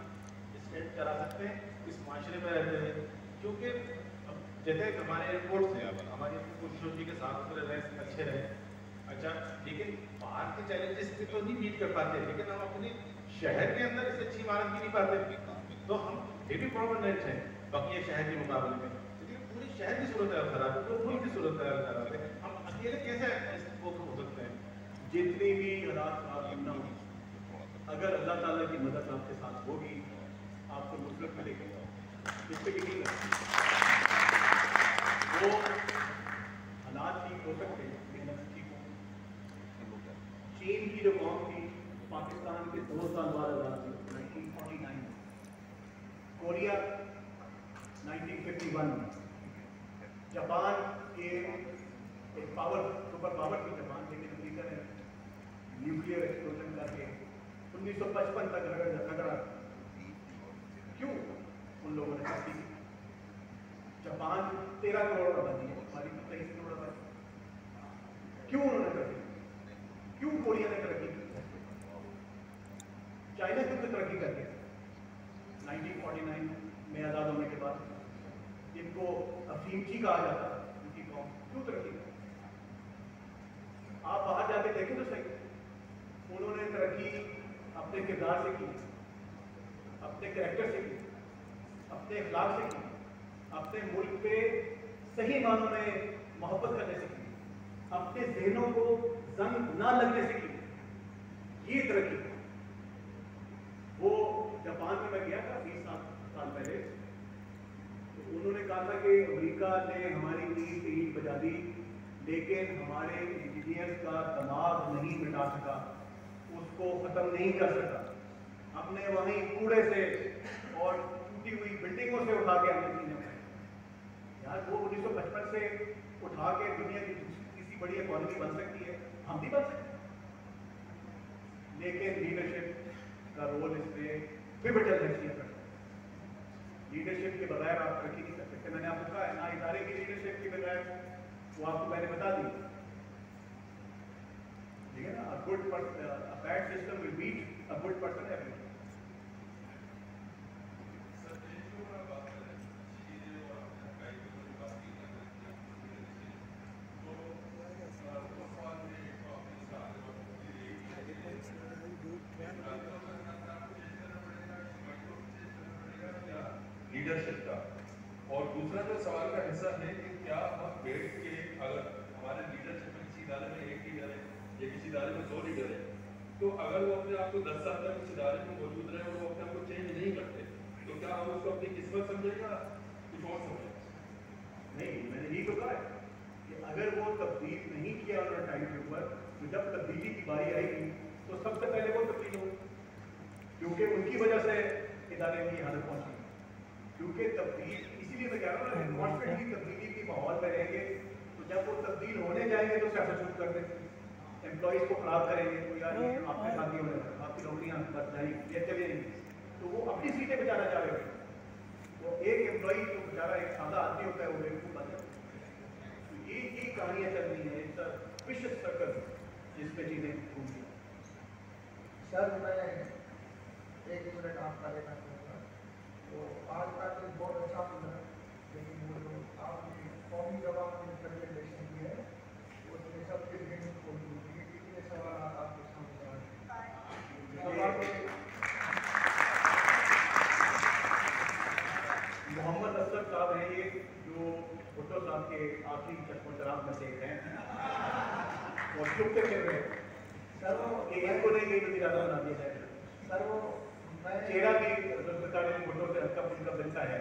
स्टेट करा सकते हैं इस माशरे में रहते हैं? क्योंकि जैसे हमारे एयरपोर्ट्स हैं, हमारी खूबसूरती के साथ रहे, अच्छे रहे, अच्छा, लेकिन बाहर के चैलेंजेस पे तो नहीं मीट कर पाते, लेकिन हम अपने शहर के अंदर इससे अच्छी इमारत की नहीं पाते, तो हम ये भी प्रोमिनेंट हैं बाकी शहर के मुकाबले में। लेकिन पूरी शहर की सूरत है खराब है, तो मुल्क की सूरत है खराब है, हम अकेले कैसे इसको हो सकते हैं? जितनी भी हालात खराब ना हो, अगर अल्लाह ताला की मदद आपके साथ होगी, आपको मुस्लिम मिलेगी, इस पर यकीन रखिए। वो हालात ठीक हो सकते हैं, मेहनत ठीक हो। चीन की जो कौम थी, पाकिस्तान के 2 साल बाद आज़ाद हुई 1949 में, कोरिया 1951 में, जापान के एक सुपर पावर थी जापान, लेकिन अमेरिका ने न्यूक्लियर एक्सप्लोजन करके 1955 तक रगड़ा। क्यों उन लोगों ने तरक्की की? जापान 13 करोड़ आबादी है, हमारी 23 करोड़ आबादी। क्यों उन्होंने तरक्की की? क्यों कोरिया ने तरक्की की? चाइना क्यों तरक्की कर गया 1949 में आज़ाद होने के बाद? जिनको अफीमची कहा जाता है, उनकी कौम क्यों तरक्की कर? आप बाहर जाके देखें तो सही, उन्होंने तरक्की अपने किरदार से की, अपने कैरेक्टर से की, अपने अखलाक से की, अपने मुल्क पे सही मानों में मोहब्बत करने से की, अपने ज़हनों को जंग ना लगने से की। ये तरक्की। वो जापान में मैं गया था 20 साल पहले, तो उन्होंने कहा था कि अमेरिका ने हमारी ईंट ईंट बजा दी, लेकिन हमारे इंजीनियर्स का दिमाग नहीं मिटा सका, उसको ख़त्म नहीं कर सका। हमने वहीं कूड़े से और टूटी हुई बिल्डिंगों से उठा के हमने चीजें बनाई। यार वो 1955 से उठा के दुनिया की किसी बड़ी इकॉनमी बन सकती है, हम भी बन सकते हैं। लेकिन लीडरशिप का रोल इसमें पिवटल हैसियत रखता है। लीडरशिप के बगैर आप तरक्की नहीं कर सकते। मैंने आपको कहा है ना, इदारे की लीडरशिप के बगैर, वो आपको मैंने बता दी, ठीक है ना। A bad system will beat a good person every day. Leadership का। और दूसरा जो सवाल का हिस्सा है कि क्या हम बैठ के, अगर हमारे लीडरशिप में किसी इदारे में एक लीडर है या किसी इदारे में 2 लीडर है, तो अगर वो अपने आप को 10 साल तक उस इदारे में मौजूद रहे और वो अपने आप को चेंज नहीं करते, तो क्या हम उसको अपनी किस्मत समझेगा, कुछ और समझेगा? नहीं, मैंने यही तो कहा है कि अगर वो तब्दील नहीं किया उन्होंने टाइम के ऊपर, तो जब तब्दीली की बारी आएगी तो सबसे पहले वो तब्दील होगी, क्योंकि उनकी वजह से इदारे की हालत पहुंची। क्योंकि तब्दील, इसीलिए मैं कह रहा हूँ ना, कॉन्स्टेंटली तब्दीली के माहौल में रहेंगे, तो जब वो तब्दील होने जाएंगे तो सियासत शुरू कर देंगे, एम्प्लॉइज को खराब करेंगे, तो यार ये आपके साथ ही होने, आपकी नौकरियाँ बच जाएंगी, ये चले जाएंगी, तो वो अपनी सीटें बचाना चाह रहे होंगे। तो एक एम्प्लॉई जो बेचारा एक सादा आदमी होता है, वो बेवकूफ़ बन जाता है। तो ये कहानियाँ चल रही हैं, इट्स अ विशियस सर्कल जिसमें चीज़ें घूमती हैं। सर मैं 1 मिनट आपका लेना चाहूँगा। तो आज का तो बहुत अच्छा मिला, लेकिन वो जो आपने कौमी जवाब में प्रेजेंटेशन की है, उसमें सबके लिए खोल दीजिए, कितने सवाल आपके सामने आ रहे हैं। मोहम्मद असलम साहब हैं ये, जो भुट्टो साहब के आखिरी चश्मोशराब में से एक हैं और चुप से फिर रहे। सर वो इनको नहीं गई तो ज़्यादा बना दिया जाए। सर वो चेहरा भी भुट्टो से हल्का फुल्का बनता है,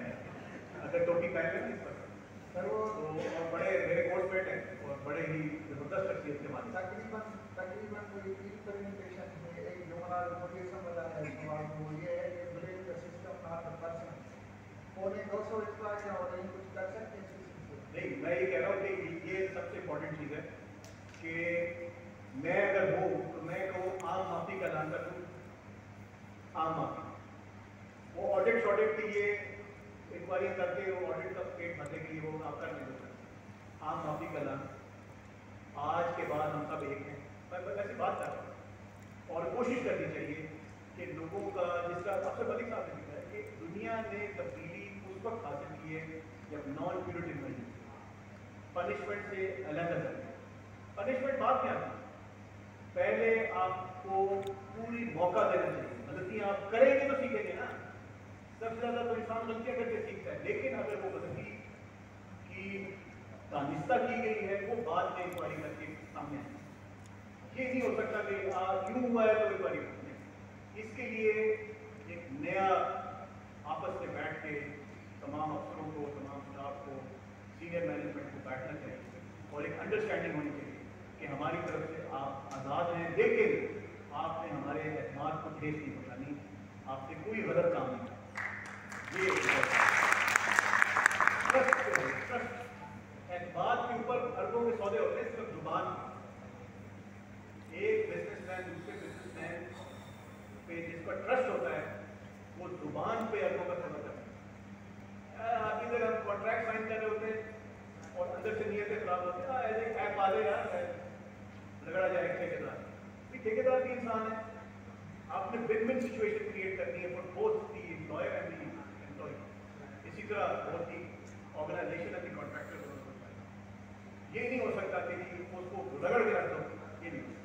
अगर टोपी पहन लें इस पर सर वो तो, और बड़े मेरे कोट पेट हैं और बड़े ही जबरदस्त शख्सियत के मालिक। तकरीबन कोई 3 प्रेजेंटेशन में एक जो हमारा मुझे समझ आया है सवाल, वो ये है कि break the system not the person. पौने 200 इतना क्या हो रही कुछ कर सकते हैं? नहीं, मैं ये कह रहा हूँ कि ये सबसे इम्पोर्टेंट चीज़ है कि मैं अगर हूँ तो मैं कहूँ आम माफी का ऐलान कर दूँ। आम माफी, वो ऑडिट शॉडिट के लिए इंक्वायरी करके वो ऑडिट का पेट भरने के लिए वो आप कर नहीं सकते। आम माफी का ऐलान, आज के बाद हम सब एक हैं। मैं बस ऐसी बात कर रहा हूँ और कोशिश करनी चाहिए कि लोगों का, जिसका सबसे बड़ी साथ लिखा है कि दुनिया ने तब्दीली उस वक्त हासिल की है जब नॉन प्यूरिटिव नहीं, पनिशमेंट से अलग अलग। पनिशमेंट बात क्या थी? पहले आपको पूरी मौका देना चाहिए। गलतियां आप करेंगे तो सीखेंगे ना। सबसे ज्यादा तो इंसान गलतियां करके सीखता है, लेकिन अगर वो गलती की दानिस्ता की गई है, वो बाद में इंक्वायरी करके सामने आए। ये नहीं हो सकता कि यूं हुआ है तो इंक्वायरी करते हैं। इसके लिए एक नया आपस में बैठ के तमाम अफसरों को, तमाम स्टाफ को, सीनियर मैनेजमेंट को बैठना चाहिए और एक अंडरस्टैंडिंग होनी चाहिए कि हमारी तरफ से आप आज़ाद हैं, लेकिन आपने हमारे एतमाद को ठेस नहीं पहुँचानी, आपसे कोई गलत काम नहीं करना। ये ट्रस्ट, एतमाद के ऊपर अरबों के सौदे होते हैं, सिर्फ जुबान। एक बिजनेसमैन दूसरे इंसान है, आपने विन विन सिचुएशन क्रिएट करनी है for both the employer and the employee. इसी तरह both the organisation and the contractor दोनों को ये नहीं हो सकता कि उसको रगड़ के रख दो, ये नहीं हो सकता।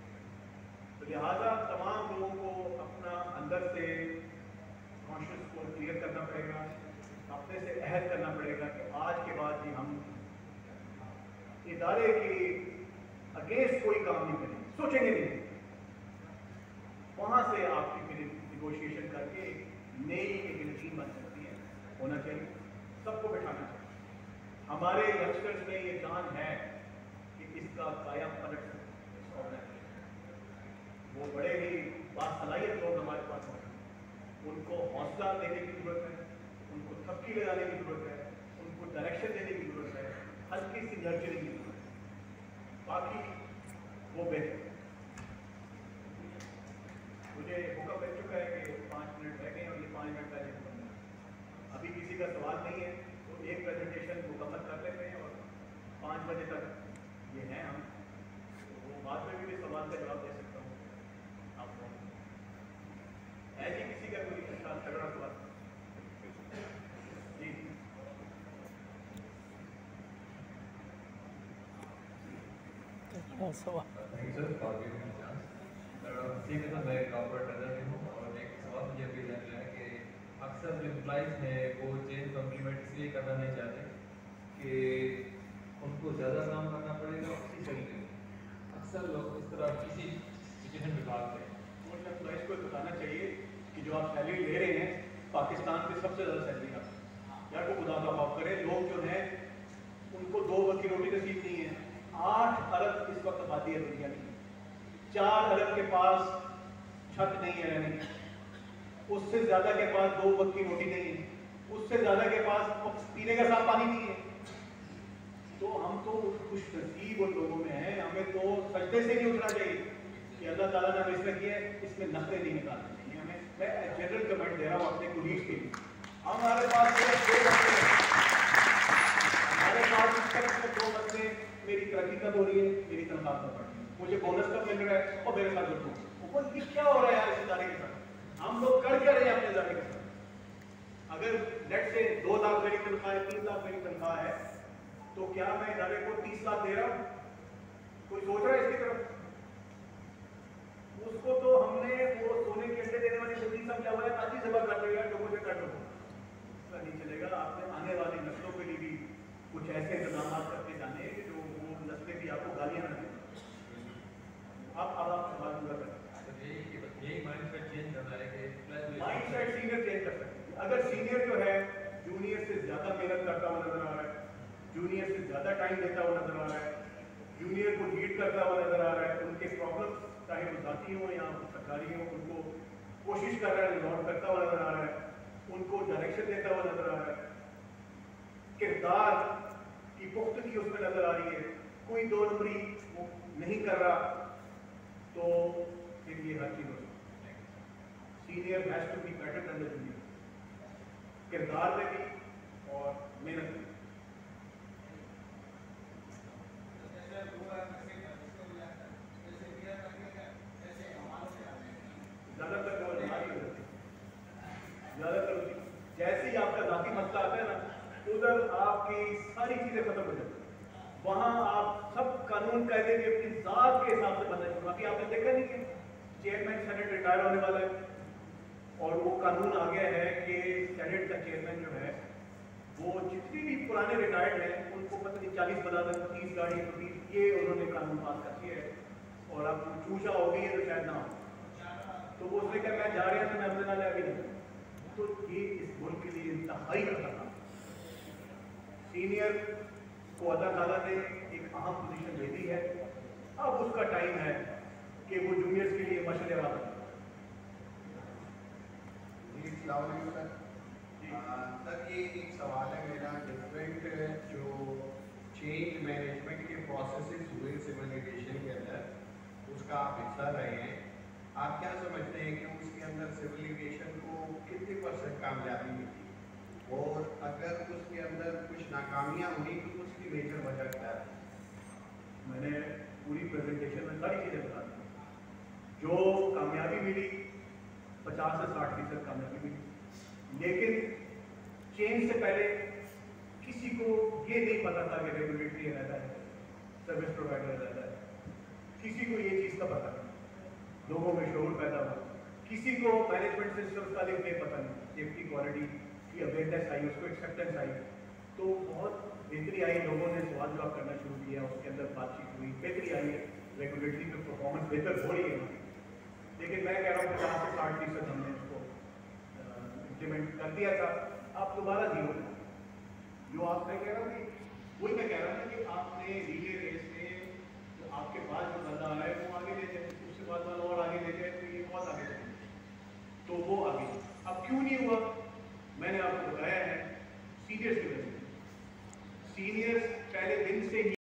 तो लिहाजा तमाम लोगों को अपना अंदर से कॉन्शियस को क्लियर करना पड़ेगा, अपने से अहद करना पड़ेगा कि आज के बाद भी हम इदारे के अगेंस्ट कोई काम नहीं करेंगे, सोचेंगे नहीं। वहाँ से आपकी फिर निगोशिएशन करके नई एक टीम बन सकती है, होना चाहिए, सबको बैठाना चाहिए। हमारे यंगस्टर्स में ये जान है कि इसका कायम पलट सकते हैं। वो बड़े ही बासलाहियत लोग हमारे पास हैं, उनको हौसला देने की जरूरत है, उनको थपकी लगाने की जरूरत है, उनको डायरेक्शन देने की जरूरत है, हल्की सी नर्चरिंग की जरूरत है, बाकी वो बेहतर। मुझे हुक्म मिल चुका है कि 5 मिनट रह गए और ये 5 मिनट पहले खत्म है। अभी किसी का सवाल नहीं है तो एक प्रेजेंटेशन मुकम्मल कर लेते हैं और 5 बजे तक ये हैं हम, तो वो बाद में भी सवाल का जवाब दे सकता हूँ आपको। है जी किसी का कोई अच्छा तगड़ा सवाल? जी ठीक है, तो मैं कॉर्पोरेट ट्रेजर हूँ और एक सवाल मुझे अभी जान रहा है कि अक्सर जो एम्प्लॉइज़ हैं वो चेंज कम्प्लीमेंट इसलिए करना नहीं चाहते कि उनको ज़्यादा काम करना पड़ेगा उसी तरीके में। अक्सर लोग इस तरह किसी सिचुएशन में भागते हैं। उन एम्प्लॉइज़ को बताना चाहिए कि जो आप सैलरी ले रहे हैं पाकिस्तान की सबसे ज़्यादा सैलरी आप यार को खुदा का खौफ करें। लोग जो हैं उनको 2 वक्त की रोटी नसीब नहीं है। 8 अरब इस वक्त आबादी है दुनिया की, 4 अरब के पास छत नहीं है रहने की, उससे ज़्यादा के पास 2 वक्त की रोटी नहीं है, उससे ज़्यादा के पास पीने का साफ पानी नहीं है। तो हम तो खुश नसीब उन लोगों में हैं, हमें तो सजदे से नहीं उठना चाहिए कि अल्लाह ताला ने हमें इसमें किया है, इसमें नखरे नहीं निकालने चाहिए हमें। मैं जनरल कमेंट दे रहा हूँ अपने कुलीग्स के लिए। हमारे पास सिर्फ 2 मसले हैं, हमारे पास सिर्फ 2 मसले, मेरी तरक्की कब हो रही है, मेरी तनख्वाह कब बढ़ रही है, मुझे बोनस कब मिल रहा है और मेरे साथ जुड़ूँ। वो ये क्या हो रहा है यार इस इदारे के साथ? हम लोग कर क्या रहे हैं अपने इदारे के साथ? अगर लेट से 2 लाख मेरी तनख्वाह है, 3 लाख मेरी तनख्वाह है, तो क्या मैं इदारे को 30 लाख दे रहा हूँ? कोई सोच रहा है इसकी तरफ? उसको तो हमने वो सोने के अंडे देने वाली जिंदगी समझा हुआ है, ताकि जबा कर देगा लोगों से कर दो, नहीं चलेगा। आपने आने वाली नस्लों के लिए भी कुछ ऐसे इंतजाम करके जाने कि जो वो नस्लें भी आपको गालियां न दें। अब आप सवाल पूरा करें। यही माइंडसेट चेंज करना है कि माइंडसेट सीनियर चेंज कर सकते हैं। अगर सीनियर जो है जूनियर से ज्यादा मेहनत करता हुआ नजर आ रहा है, जूनियर से ज्यादा टाइम देता हुआ नजर आ रहा है, जूनियर को लीड करता हुआ नजर आ रहा है, उनके प्रॉब्लम्स चाहे वो जाती हो या सरकारी हो, उनको कोशिश कर रहा है, रिजॉल्व करता हुआ नजर आ रहा है, उनको डायरेक्शन देता हुआ नजर आ रहा है, किरदार की पुख्तगी उसमें नजर आ रही है, कोई 2 नंबरी वो नहीं कर रहा, तो फिर ये हर चीज हो सकती है। Senior has to be better than the junior, किरदार में भी और मेहनत में। ज़्यादातर जैसे ही आपका जाती मसला आता है ना, उधर आपकी सारी चीज़ें खत्म हो जाती हैं। वहाँ आप सब कानून कायदे के अपनी ज़ात के हिसाब से बनना शुरू। अभी आपने देखा नहीं कि चेयरमैन सेनेट रिटायर होने वाला है और वो कानून आ गया है कि सेनेट का चेयरमैन जो है वो जितनी भी पुराने रिटायर्ड हैं उनको पता नहीं 40 बना दें, 30 गाड़ी, 30, ये उन्होंने कानून पास कर दिया है। और अब चूचा हो गई है तो शायद ना हो, तो वो उसने कहा मैं जा रहा था, मैं अपने नाले अभी नहीं। तो ये इस मुल्क के लिए इंतहाई खतरनाक। सीनियर को अल्लाह ताला ने एक अहम पोजीशन दे दी है, अब उसका टाइम है कि वो जूनियर्स के लिए मशवरे वाला है। सर ये एक सवाल है मेरा, डिफरेंट जो चेंज मैनेजमेंट के प्रोसेसेस हुए सिविल एविएशन के अंदर उसका आप हिस्सा रहे हैं, आप क्या समझते हैं कि उसके अंदर सिविल एविएशन को कितने % कामयाबी मिली, और अगर उसके अंदर कुछ नाकामियाँ हुई तो उसकी मेजर वजह क्या है? मैंने पूरी प्रेजेंटेशन में सारी चीज़ें बता दी। जो कामयाबी मिली 50 से 60% कामयाबी मिली, लेकिन चेंज से पहले किसी को ये नहीं पता था कि रेगुलेटरी रहता है, सर्विस प्रोवाइडर रहता है, किसी को ये चीज़ का पता नहीं, लोगों में शोर पैदा हुआ, किसी को मैनेजमेंट सिस्टम का नहीं पता नहीं, सेफ्टी क्वालिटी की अवेयरनेस आई, उसको एक्सेप्टेंस आई, तो बहुत बेहतरी आई, लोगों ने सवाल जवाब करना शुरू किया, उसके अंदर बातचीत हुई, बेहतरी आई है, रेगुलेटरी में परफॉर्मेंस बेहतर हो रही है। लेकिन मैं कह रहा हूँ 50 से 60% हमने उसको इम्प्लीमेंट कर दिया था, आप दोबारा जीरो जो आप मैं कह रहा हूँ कि वही मैं कह रहा हूँ कि आपने रिले रेस में जो आपके पास जो बंदा है वो आगे ले जाए, उसके बाद वाला और आगे ले जाए तो ये बहुत आगे चलेंगे, तो वो आगे अब क्यों नहीं हुआ मैंने आपको बताया है, सीनियर्स की वजह से। सीनियर्स पहले दिन से ही